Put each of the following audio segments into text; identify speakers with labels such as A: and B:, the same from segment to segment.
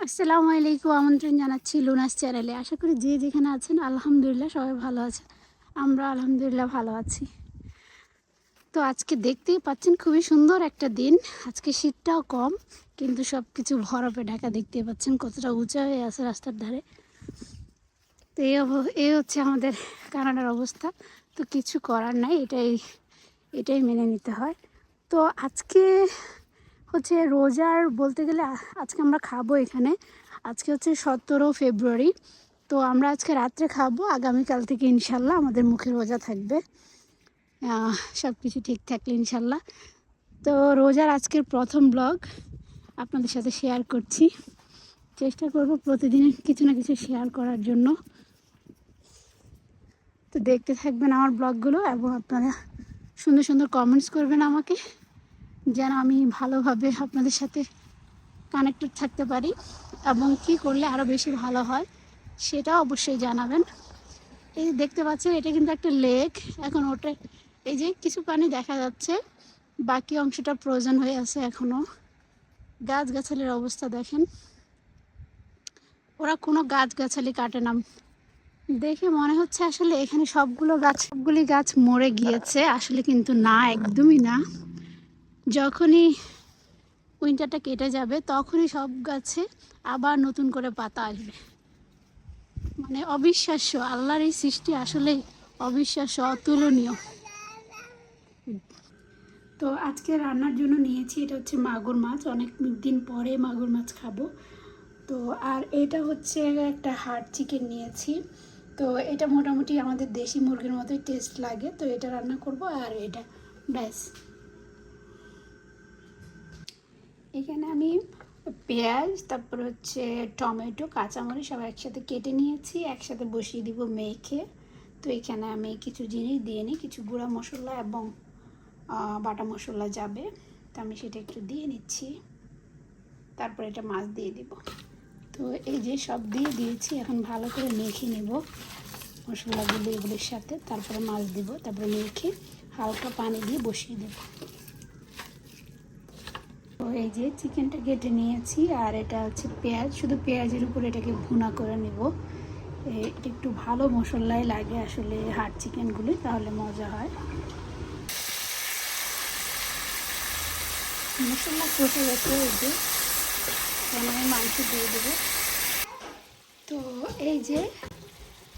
A: আসসালামু আলাইকুম। আমন্ত্রণ জানাচ্ছি লুনাস চ্যানেলে। আশা করি যে যেখানে আছেন আলহামদুলিল্লাহ সবাই ভালো আছেন। আমরা আলহামদুলিল্লাহ ভালো আছি। তো আজকে দেখতেই পাচ্ছেন খুবই সুন্দর একটা দিন। আজকে শীতটাও কম, কিন্তু সব কিছু বরফে ঢাকা। দেখতেই পাচ্ছেন কতটা উঁচা হয়ে আছে রাস্তার ধারে। তো এই হচ্ছে আমাদের কানাডার অবস্থা। তো কিছু করার নাই, এটাই মেনে নিতে হয়। তো আজকে হচ্ছে রোজার বলতে গেলে আজকে আমরা খাবো এখানে। আজকে হচ্ছে 17 ফেব্রুয়ারি। তো আমরা আজকে রাত্রে খাবো, আগামীকাল থেকে ইনশাল্লাহ আমাদের মুখে রোজা থাকবে। সব কিছু ঠিক থাকলে ইনশাল্লাহ। তো রোজার আজকের প্রথম ব্লগ আপনাদের সাথে শেয়ার করছি। চেষ্টা করব প্রতিদিন কিছু না কিছু শেয়ার করার জন্য। তো দেখতে থাকবেন আমার ব্লগগুলো এবং আপনারা সুন্দর সুন্দর কমেন্টস করবেন আমাকে, যেন আমি ভালোভাবে আপনাদের সাথে কানেক্টেড থাকতে পারি এবং কী করলে আরও বেশি ভালো হয় সেটা অবশ্যই জানাবেন। এই দেখতে পাচ্ছেন এটা কিন্তু একটা লেক। এখন ওটা এই যে কিছু পানি দেখা যাচ্ছে, বাকি অংশটা প্রয়োজন হয়ে আছে এখনও। গাছগাছালির অবস্থা দেখেন, ওরা কোনো গাছগাছালি কাটে না। দেখে মনে হচ্ছে আসলে এখানে সবগুলি গাছ মরে গিয়েছে, আসলে কিন্তু না, একদমই না। যখনই উইন্টারটা কেটে যাবে তখনই সব গাছে আবার নতুন করে পাতা আসবে। মানে অবিশ্বাস্য, আল্লাহর এই সৃষ্টি আসলে অবিশ্বাস্য, অতুলনীয়। তো আজকে রান্নার জন্য নিয়েছি, এটা হচ্ছে মাগুর মাছ। অনেক দিন পরে মাগুর মাছ খাবো। তো আর এটা হচ্ছে একটা হার্ড চিকেন নিয়েছি। তো এটা মোটামুটি আমাদের দেশি মুরগির মতোই টেস্ট লাগে। তো এটা রান্না করব আর এটা ব্যাস। এখানে আমি পেঁয়াজ, তারপর হচ্ছে টমেটো, কাঁচামরিচ সব একসাথে কেটে নিয়েছি, একসাথে বসিয়ে দিব মেখে। তো এখানে আমি কিছু জিনিস দিয়ে নিই, কিছু গুঁড়া মশলা এবং বাটা মশলা যাবে। তো আমি সেটা একটু দিয়ে নিচ্ছি, তারপর এটা মাছ দিয়ে দিব। তো এই যে সব দিয়ে দিয়েছি, এখন ভালো করে মেখে নেব মশলাগুলো এগুলোর সাথে, তারপরে মাছ দিব, তারপরে মেখে হালকা পানি দিয়ে বসিয়ে দেব। তো এই যে চিকেনটা কেটে নিয়েছি, আর এটা হচ্ছে পেঁয়াজ, শুধু পেঁয়াজের উপর এটাকে ভুনা করে নেব। এটা একটু ভালো মশলাই লাগে আসলে হার্ড চিকেনগুলি, তাহলে মজা হয়। মশলা কষে গেছে, এই যে এখন আমি মাংস দিয়ে দেবো। তো এই যে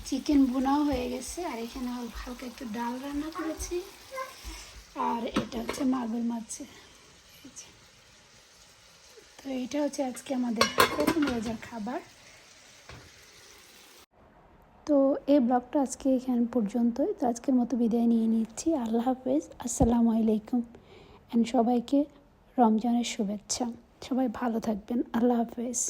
A: চিকেন ভুনাও হয়ে গেছে, আর এখানে হালকা একটু ডাল রান্না করেছি, আর এটা হচ্ছে মাগুর মাছ। তো এটা হচ্ছে আজকে আমাদের প্রথম রোজার খাবার। তো এই ব্লগটা আজকে এখান পর্যন্তই। তো আজকের মতো বিদায় নিয়ে নিচ্ছি। আল্লাহ হাফেজ, আসসালামু আলাইকুম, অ্যান্ড সবাইকে রমজানের শুভেচ্ছা। সবাই ভালো থাকবেন। আল্লাহ হাফেজ।